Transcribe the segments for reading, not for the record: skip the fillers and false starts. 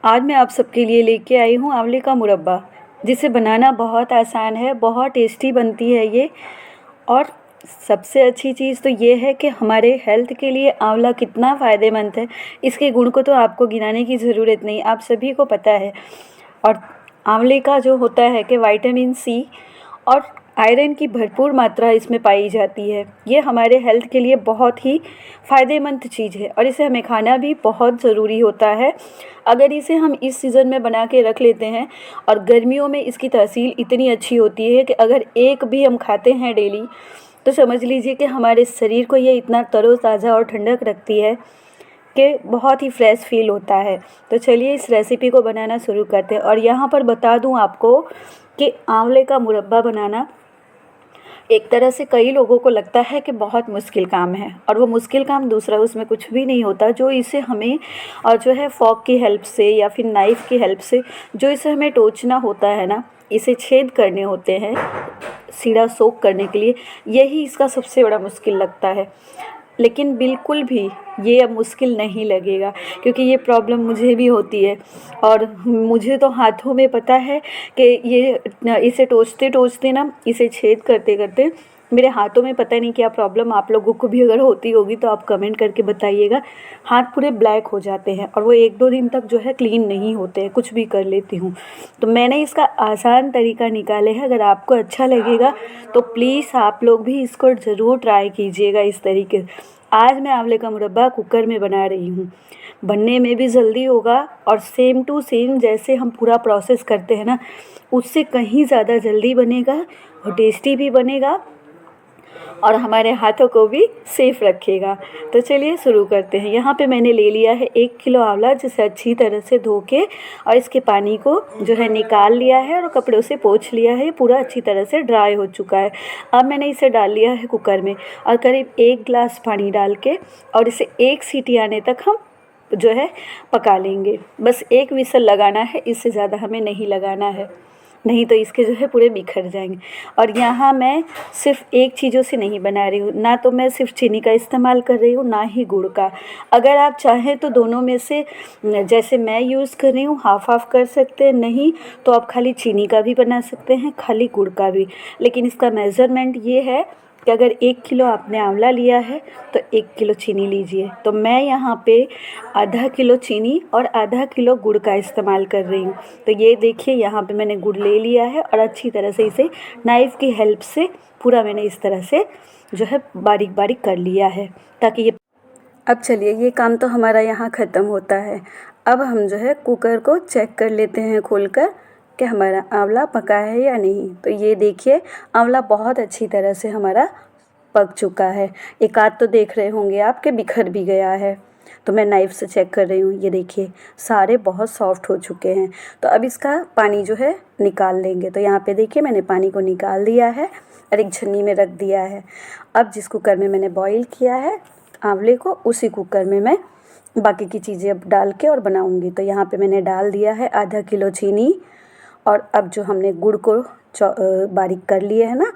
आज मैं आप सबके लिए लेके आई हूँ आंवले का मुरब्बा, जिसे बनाना बहुत आसान है, बहुत टेस्टी बनती है ये। और सबसे अच्छी चीज़ तो ये है कि हमारे हेल्थ के लिए आंवला कितना फ़ायदेमंद है, इसके गुण को तो आपको गिनाने की ज़रूरत नहीं, आप सभी को पता है। और आंवले का जो होता है कि विटामिन सी और आयरन की भरपूर मात्रा इसमें पाई जाती है। ये हमारे हेल्थ के लिए बहुत ही फ़ायदेमंद चीज़ है और इसे हमें खाना भी बहुत ज़रूरी होता है। अगर इसे हम इस सीज़न में बना के रख लेते हैं और गर्मियों में इसकी तासीर इतनी अच्छी होती है कि अगर एक भी हम खाते हैं डेली, तो समझ लीजिए कि हमारे शरीर को ये इतना तरोताज़ा और ठंडक रखती है कि बहुत ही फ्रेश फील होता है। तो चलिए इस रेसिपी को बनाना शुरू करते हैं। और यहाँ पर बता दूँ आपको कि आंवले का मुरब्बा बनाना एक तरह से कई लोगों को लगता है कि बहुत मुश्किल काम है, और वो मुश्किल काम दूसरा, उसमें कुछ भी नहीं होता। जो इसे हमें और जो है फॉक की हेल्प से या फिर नाइफ़ की हेल्प से जो इसे हमें टोचना होता है ना, इसे छेद करने होते हैं सीधा सोख करने के लिए, यही इसका सबसे बड़ा मुश्किल लगता है। लेकिन बिल्कुल भी ये अब मुश्किल नहीं लगेगा, क्योंकि ये प्रॉब्लम मुझे भी होती है। और मुझे तो हाथों में पता है कि ये इसे टोचते टोचते ना, इसे छेद करते करते मेरे हाथों में पता नहीं क्या प्रॉब्लम, आप लोगों को भी अगर होती होगी तो आप कमेंट करके बताइएगा। हाथ पूरे ब्लैक हो जाते हैं और वो 1-2 दिन तक जो है क्लीन नहीं होते हैं, कुछ भी कर लेती हूँ। तो मैंने इसका आसान तरीका निकाले है, अगर आपको अच्छा लगेगा तो प्लीज़ आप लोग भी इसको ज़रूर ट्राई कीजिएगा इस तरीके से। आज मैं आंवले का मुरब्बा कुकर में बना रही हूँ, बनने में भी जल्दी होगा और सेम टू सेम जैसे हम पूरा प्रोसेस करते हैं ना, उससे कहीं ज़्यादा जल्दी बनेगा और टेस्टी भी बनेगा और हमारे हाथों को भी सेफ रखेगा। तो चलिए शुरू करते हैं। यहाँ पे मैंने ले लिया है 1 किलो आंवला, जिसे अच्छी तरह से धो के और इसके पानी को जो है निकाल लिया है और कपड़ों से पोंछ लिया है। पूरा अच्छी तरह से ड्राई हो चुका है। अब मैंने इसे डाल लिया है कुकर में और करीब 1 गिलास पानी डाल के और इसे 1 सीटी आने तक हम जो है पका लेंगे। बस 1 विसल लगाना है, इससे ज़्यादा हमें नहीं लगाना है, नहीं तो इसके जो है पूरे बिखर जाएंगे। और यहाँ मैं सिर्फ एक चीज़ों से नहीं बना रही हूँ, ना तो मैं सिर्फ चीनी का इस्तेमाल कर रही हूँ, ना ही गुड़ का। अगर आप चाहें तो दोनों में से जैसे मैं यूज़ कर रही हूँ हाफ़ हाफ़ कर सकते हैं, नहीं तो आप खाली चीनी का भी बना सकते हैं, खाली गुड़ का भी। लेकिन इसका मेज़रमेंट ये है कि अगर 1 किलो आपने आंवला लिया है तो 1 किलो चीनी लीजिए। तो मैं यहाँ पे आधा किलो चीनी और आधा किलो गुड़ का इस्तेमाल कर रही हूँ। तो ये देखिए, यहाँ पे मैंने गुड़ ले लिया है और अच्छी तरह से इसे नाइफ़ की हेल्प से पूरा मैंने इस तरह से जो है बारीक बारीक कर लिया है, ताकि ये अब चलिए ये काम तो हमारा यहाँ ख़त्म होता है। अब हम जो है कुकर को चेक कर लेते हैं खोलकर कि हमारा आंवला पका है या नहीं। तो ये देखिए, आंवला बहुत अच्छी तरह से हमारा पक चुका है। एक आध तो देख रहे होंगे आप कि बिखर भी गया है। तो मैं नाइफ़ से चेक कर रही हूँ, ये देखिए सारे बहुत सॉफ्ट हो चुके हैं। तो अब इसका पानी जो है निकाल लेंगे। तो यहाँ पे देखिए मैंने पानी को निकाल दिया है और एक छन्नी में रख दिया है। अब जिस कुकर में मैंने बॉईल किया है आंवले को, उसी कुकर में मैं बाकी की चीज़ें अब डाल के और बनाऊँगी। तो यहाँ पे मैंने डाल दिया है आधा किलो चीनी, और अब जो हमने गुड़ को बारीक कर लिए है ना,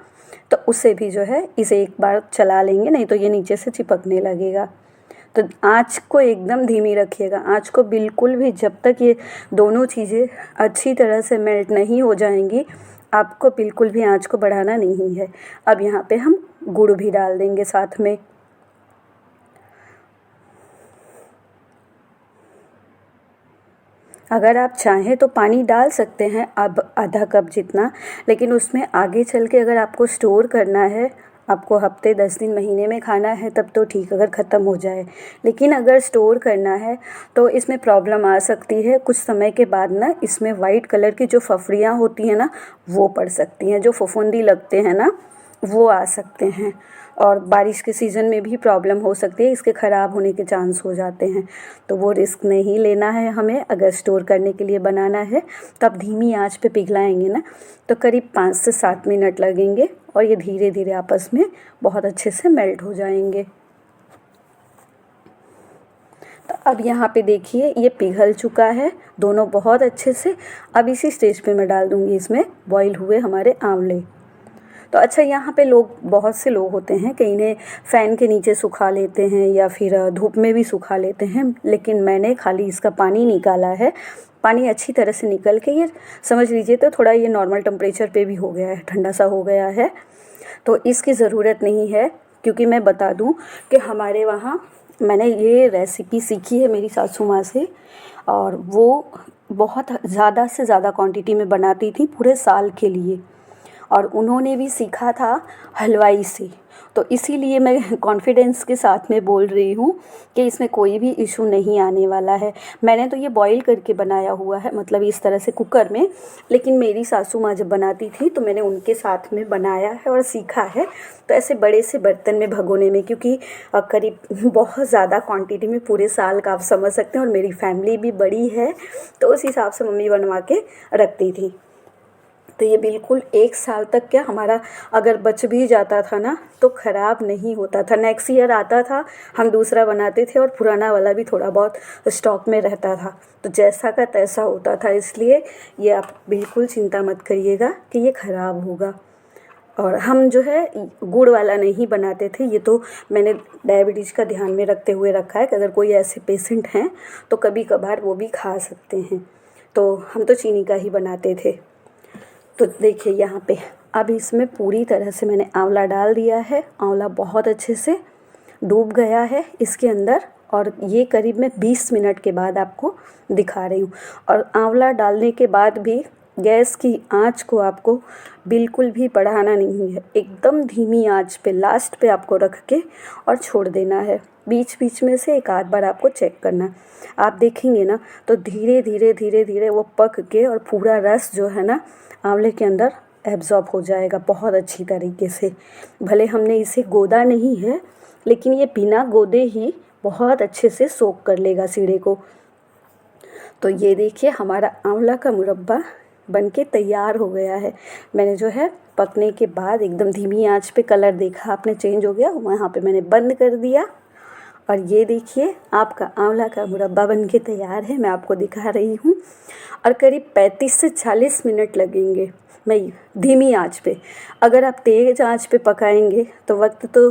तो उसे भी जो है इसे एक बार चला लेंगे, नहीं तो ये नीचे से चिपकने लगेगा। तो आँच को एकदम धीमी रखिएगा, आँच को बिल्कुल भी, जब तक ये दोनों चीज़ें अच्छी तरह से मेल्ट नहीं हो जाएंगी, आपको बिल्कुल भी आँच को बढ़ाना नहीं है। अब यहाँ पे हम गुड़ भी डाल देंगे साथ में। अगर आप चाहें तो पानी डाल सकते हैं अब आधा कप जितना, लेकिन उसमें आगे चल के अगर आपको स्टोर करना है, आपको हफ्ते 10 दिन महीने में खाना है, तब तो ठीक, अगर ख़त्म हो जाए। लेकिन अगर स्टोर करना है तो इसमें प्रॉब्लम आ सकती है। कुछ समय के बाद ना इसमें वाइट कलर की जो फफड़ियाँ होती हैं ना, वो पड़ सकती हैं, जो फफूंदी लगते हैं ना, वो आ सकते हैं। और बारिश के सीज़न में भी प्रॉब्लम हो सकती है, इसके ख़राब होने के चांस हो जाते हैं। तो वो रिस्क नहीं लेना है हमें। अगर स्टोर करने के लिए बनाना है तो आप धीमी आंच पे पिघलाएंगे ना, तो करीब 5 से 7 मिनट लगेंगे और ये धीरे धीरे आपस में बहुत अच्छे से मेल्ट हो जाएंगे। तो अब यहाँ पे देखिए ये पिघल चुका है दोनों बहुत अच्छे से। अब इसी स्टेज पे मैं डाल दूँगी इसमें बॉईल हुए हमारे आंवले। तो अच्छा, यहाँ पे लोग, बहुत से लोग होते हैं कि इन्हें फ़ैन के नीचे सुखा लेते हैं या फिर धूप में भी सुखा लेते हैं, लेकिन मैंने खाली इसका पानी निकाला है पानी अच्छी तरह से निकल के ये समझ लीजिए तो थोड़ा ये नॉर्मल टेम्परेचर पे भी हो गया है, ठंडा सा हो गया है। तो इसकी ज़रूरत नहीं है, क्योंकि मैं बता दूं कि हमारे वहाँ मैंने ये रेसिपी सीखी है मेरी सासू माँ से, और वो बहुत ज़्यादा से ज़्यादा क्वांटिटी में बनाती थी पूरे साल के लिए, और उन्होंने भी सीखा था हलवाई से। तो इसीलिए मैं कॉन्फिडेंस के साथ में बोल रही हूँ कि इसमें कोई भी इशू नहीं आने वाला है। मैंने तो ये बॉईल करके बनाया हुआ है, मतलब इस तरह से कुकर में, लेकिन मेरी सासू माँ जब बनाती थी तो मैंने उनके साथ में बनाया है और सीखा है। तो ऐसे बड़े से बर्तन में भगोने में, क्योंकि करीब बहुत ज़्यादा क्वांटिटी में पूरे साल का आप समझ सकते हैं, और मेरी फैमिली भी बड़ी है, तो उस हिसाब से मम्मी बनवा के रखती थी। तो ये बिल्कुल 1 साल तक क्या हमारा अगर बच भी जाता था ना तो ख़राब नहीं होता था। नेक्स्ट ईयर आता था, हम दूसरा बनाते थे और पुराना वाला भी थोड़ा बहुत स्टॉक में रहता था, तो जैसा का तैसा होता था। इसलिए ये आप बिल्कुल चिंता मत करिएगा कि ये ख़राब होगा। और हम जो है गुड़ वाला नहीं बनाते थे, ये तो मैंने डायबिटीज़ का ध्यान में रखते हुए रखा है कि अगर कोई ऐसे पेशेंट हैं तो कभी कभार वो भी खा सकते हैं। तो हम तो चीनी का ही बनाते थे। तो देखिए यहाँ पे अब इसमें पूरी तरह से मैंने आंवला डाल दिया है। आंवला बहुत अच्छे से डूब गया है इसके अंदर, और ये करीब मैं 20 मिनट के बाद आपको दिखा रही हूँ। और आंवला डालने के बाद भी गैस की आंच को आपको बिल्कुल भी बढ़ाना नहीं है, एकदम धीमी आंच पे लास्ट पे आपको रख के और छोड़ देना है। बीच बीच में से एक आध बार आपको चेक करना। आप देखेंगे ना तो धीरे धीरे धीरे धीरे वो पक के और पूरा रस जो है ना आंवले के अंदर एब्जॉर्ब हो जाएगा बहुत अच्छी तरीके से। भले हमने इसे गोदा नहीं है, लेकिन ये बिना गोदे ही बहुत अच्छे से सोक कर लेगा सीढ़े को। तो ये देखिए हमारा आंवला का मुरब्बा बनके तैयार हो गया है। मैंने जो है पकने के बाद एकदम धीमी आंच पे कलर देखा आपने चेंज हो गया, वहाँ पे मैंने बंद कर दिया। और ये देखिए आपका आंवला का मुरब्बा बनके तैयार है, मैं आपको दिखा रही हूँ। और करीब 35 से 40 मिनट लगेंगे मैं धीमी आंच पे। अगर आप तेज़ आंच पे पकाएंगे तो वक्त तो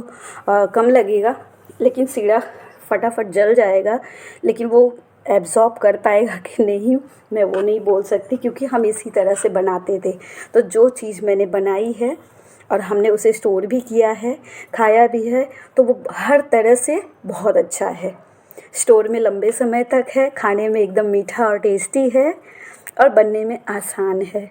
कम लगेगा, लेकिन सीढ़ा फटाफट जल जाएगा। लेकिन वो एब्जॉर्ब कर पाएगा कि नहीं मैं वो नहीं बोल सकती, क्योंकि हम इसी तरह से बनाते थे। तो जो चीज़ मैंने बनाई है और हमने उसे स्टोर भी किया है, खाया भी है, तो वो हर तरह से बहुत अच्छा है। स्टोर में लंबे समय तक है, खाने में एकदम मीठा और टेस्टी है, और बनने में आसान है।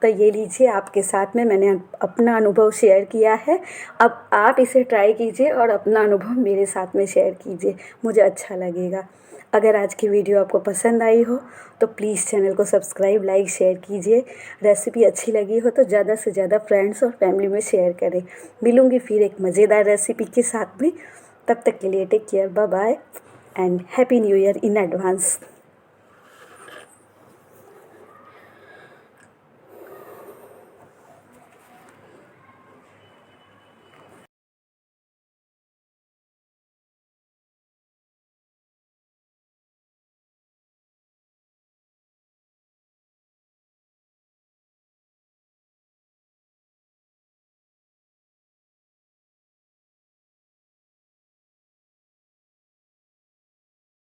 तो ये लीजिए आपके साथ में मैंने अपना अनुभव शेयर किया है। अब आप इसे ट्राई कीजिए और अपना अनुभव मेरे साथ में शेयर कीजिए, मुझे अच्छा लगेगा। अगर आज की वीडियो आपको पसंद आई हो तो प्लीज़ चैनल को सब्सक्राइब, लाइक, शेयर कीजिए। रेसिपी अच्छी लगी हो तो ज़्यादा से ज़्यादा फ्रेंड्स और फैमिली में शेयर करें। मिलूँगी फिर एक मज़ेदार रेसिपी के साथ में। तब तक के लिए take care, bye bye and happy new year in advance.